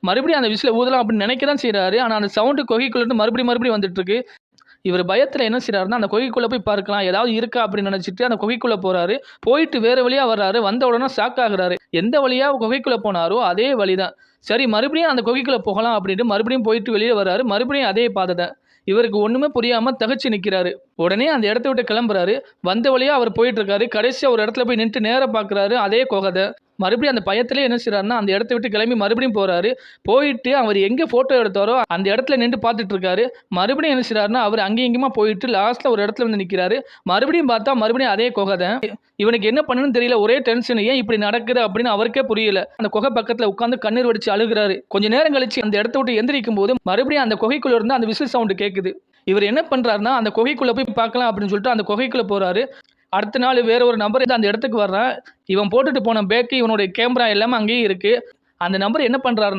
மறுபடியும் அந்த விசில ஊதலாம் அப்படின்னு நினைக்க தான் செய்றாரு. ஆனா அந்த சவுண்ட் குகைக்குள்ள இருந்து மறுபடியும் வந்துட்டு இருக்கு. இவர் பயத்துல என்ன செய்றாருன்னா, அந்த குகைக்குள்ள போய் பார்க்கலாம். ஏதாவது இருக்கா அப்படின்னு நினைச்சுட்டு அந்த குகைக்குள்ள போறாரு. போயிட்டு வேற வழியா வர்றாரு. வந்த உடனே ஷாக் ஆகுறாரு. எந்த வழியா குகைக்குள்ள போனாரோ அதே வழி தான். சரி மறுபடியும் அந்த குகைக்குள்ள போகலாம் அப்படின்ட்டு மறுபடியும் போயிட்டு வெளிய வர்றாரு. மறுபடியும் அதே பாதை தான். இவருக்கு ஒண்ணுமே புரியாம திகைச்சு நிக்கிறாரு. உடனே அந்த இடத்த விட்டு கிளம்புறாரு. வந்த வழியா அவர் போயிட்டு இருக்காரு. கடைசியா ஒரு இடத்துல போய் நின்னுட்டு நேரா பார்க்குறாரு. அதே குகை தான். மறுபடியும் அந்த பயத்திலேயே என்ன செய்றாருன்னா, அந்த இடத்த விட்டு கிளம்பி மறுபடியும் போறாரு. போயிட்டு அவர் எங்க ஃபோட்டோ எடுத்தாரோ அந்த இடத்துல நின்டு பார்த்துட்டு இருக்காரு. மறுபடியும் என்ன செய்றாருன்னா, அவர் அங்கேயும் இங்கேயுமா போயிட்டு லாஸ்ட்ல ஒரு இடத்துல வந்து நிக்கிறாரு. மறுபடியும் பார்த்தா மறுபடியும் அதே குகை தான். இவனுக்கு என்ன பண்ணணும்னு தெரியல. ஒரே டென்ஷன். ஏன் இப்படி நடக்குது அப்படின்னு அவருக்கே புரியல. அந்த குகை பக்கத்துல உட்கார்ந்து கண்ணீர் வடிச்சு அழுகுறாரு. கொஞ்ச நேரம் கழிச்சு அந்த இடத்த விட்டு எந்திரிக்கும்போது மறுபடியும் அந்த குகைக்குள்ள இருந்து அந்த விசில் சவுண்ட் கேட்குது. இவர் என்ன பண்றாருன்னா, அந்த குகைக்குள்ள போய் பார்க்கலாம் அப்படின்னு சொல்லிட்டு அந்த குகைக்குள்ள போறாரு. அடுத்த நாள் வேற ஒரு நபர் அந்த இடத்துக்கு வர்றான். இவன் போட்டுட்டு போன பேக், இவனுடைய கேமரா எல்லாமே அங்கேயே இருக்கு. அந்த நபர் என்ன பண்றாருன்னா